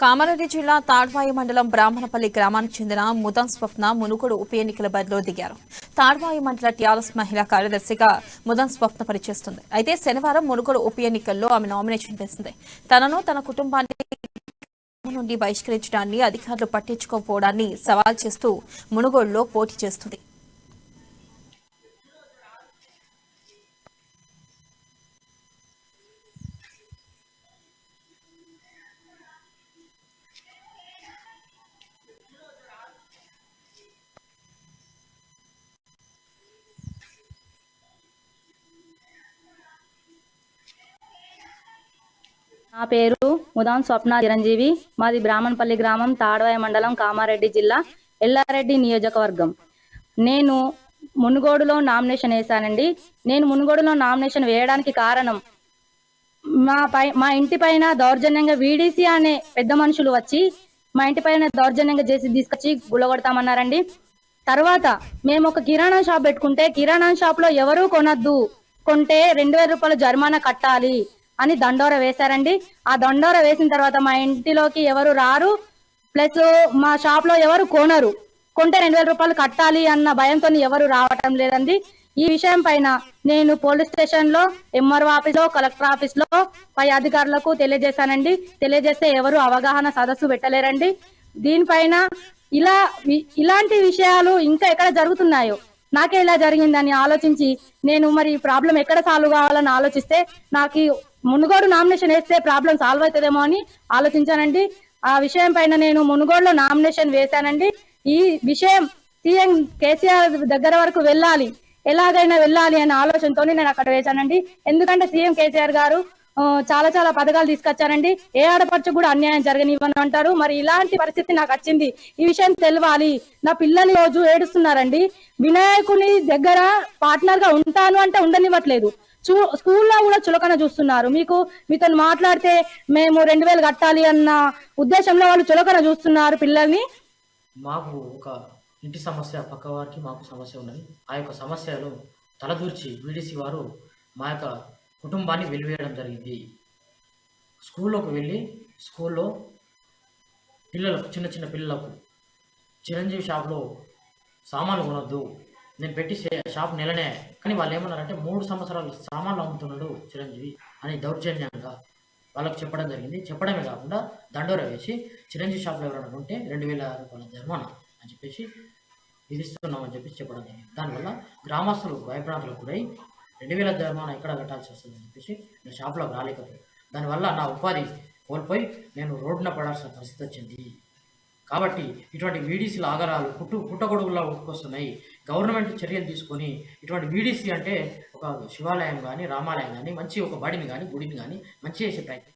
కామారెడ్డి జిల్లా తాడ్వాయి మండలం బ్రాహ్మణపల్లి గ్రామానికి చెందిన ముదం స్వప్న మునుగోడు ఉప ఎన్నికల బరిలో దిగారు. తాడ్వాయి మండల టీఆర్ఎస్ మహిళా కార్యదర్శిగా ముదం స్వప్న పనిచేస్తుంది. అయితే శనివారం మునుగోడు ఉప ఎన్నికల్లో ఆమె నామినేషన్ వేసింది. తనను తన కుటుంబాన్ని నుండి బహిష్కరించడాన్ని అధికారులు పట్టించుకోకపోవడాన్ని సవాల్ చేస్తూ మునుగోడులో పోటీ చేస్తుంది. నా పేరు ముదాం స్వప్న చిరంజీవి. మాది బ్రాహ్మణపల్లి గ్రామం, తాడ్వాయి మండలం, కామారెడ్డి జిల్లా, ఎల్లారెడ్డి నియోజకవర్గం. నేను మునుగోడులో నామినేషన్ వేశానండి. నేను మునుగోడులో నామినేషన్ వేయడానికి కారణం మా ఇంటి పైన దౌర్జన్యంగా వీడీసీ అనే పెద్ద మనుషులు వచ్చి మా ఇంటి పైన దౌర్జన్యంగా చేసి తీసుకొచ్చి గుల్లగొడతామన్నారండి. తర్వాత మేము ఒక కిరాణా షాప్ పెట్టుకుంటే కిరాణా షాప్ లో ఎవరూ కొనద్దు, కొంటే 2000 రూపాయలు జరిమానా కట్టాలి అని దండోర వేశారండి. ఆ దండోర వేసిన తర్వాత మా ఇంటిలోకి ఎవరు రారు, ప్లస్ మా షాప్ లో ఎవరు కొనరు, కొంటే 2000 రూపాయలు కట్టాలి అన్న భయంతో ఎవరు రావటం లేదండి. ఈ విషయం పైన నేను పోలీస్ స్టేషన్ లో, ఎంఆర్ఓ ఆఫీస్ లో, కలెక్టర్ ఆఫీస్ లో పై అధికారులకు తెలియజేశానండి. తెలియజేస్తే ఎవరు అవగాహన సదస్సు పెట్టలేరండి. దీనిపైన ఇలాంటి విషయాలు ఇంకా ఎక్కడ జరుగుతున్నాయో, నాకే ఇలా జరిగిందని ఆలోచించి నేను మరి ప్రాబ్లం ఎక్కడ సాల్వ్ కావాలని ఆలోచిస్తే నాకు మునుగోడు నామినేషన్ వేస్తే ప్రాబ్లం సాల్వ్ అవుతుందేమో అని ఆలోచించానండి. ఆ విషయం పైన నేను మునుగోడులో నామినేషన్ వేశానండి. ఈ విషయం సీఎం కేసీఆర్ దగ్గర వరకు వెళ్ళాలి, ఎలాగైనా వెళ్ళాలి అనే ఆలోచనతో నేను అక్కడ వేశానండి. ఎందుకంటే సీఎం కేసీఆర్ గారు చాలా పథకాలు తీసుకొచ్చారండి. ఏ ఆడపడుచు కూడా అన్యాయం జరగనివ్వని అంటారు. మరి ఇలాంటి పరిస్థితి నాకు వచ్చింది, ఈ విషయం తెలవాలి. నా పిల్లలు రోజు ఏడుస్తున్నారండి. వినాయకుని దగ్గర పార్ట్నర్ గా ఉంటాను అంటే ఉండనివ్వట్లేదు. స్కూల్లో కూడా చులకన చూస్తున్నారు. మీతో మాట్లాడితే మేము 2000 కట్టాలి అన్న ఉద్దేశంలో వాళ్ళు చులకన చూస్తున్నారు పిల్లల్ని. మాకు ఒక ఇంటి సమస్య, పక్క వారికి మాకు సమస్య ఉన్నది. ఆ యొక్క సమస్యలు తలదూర్చి వీడీసీ వారు మా యొక్క కుటుంబాన్ని వెలివేయడం జరిగింది. స్కూల్లోకి వెళ్ళి స్కూల్లో పిల్లలకు, చిన్న పిల్లలకు చిరంజీవి షాప్లో సామాన్లు కొనొద్దు, నేను పెట్టి షాప్ నెలనే, కానీ వాళ్ళు ఏమన్నారంటే 3 సంవత్సరాలు సామాన్లు అమ్ముతున్నాడు చిరంజీవి అని దౌర్జన్యంగా వాళ్ళకు చెప్పడం జరిగింది. చెప్పడమే కాకుండా దండోర వేసి చిరంజీవి షాప్లో ఎవరైనా ఉంటే 2000 రూపాయల జరిమానా అని చెప్పేసి విధిస్తున్నామని చెప్పేసి చెప్పడం జరిగింది. దానివల్ల గ్రామస్తులు భయభ్రాంతులకు గురై 2000 జరిమానా ఎక్కడ కట్టాల్సి వస్తుందని చెప్పేసి నేను షాప్లోకి రాలేకపోయాను. దానివల్ల నా ఉపాధి కోల్పోయి నేను రోడ్డున పడాల్సిన పరిస్థితి వచ్చింది. కాబట్టి ఇటువంటి వీడీసీల ఆగరాలు పుట్టగొడుగులా ఉట్టుకొస్తున్నాయి. గవర్నమెంట్ చర్యలు తీసుకొని ఇటువంటి వీడీసీ అంటే ఒక శివాలయం కానీ, రామాలయం కానీ, మంచి ఒక బడిని కానీ, గుడిని కానీ మంచి చేసే ప్రయత్నం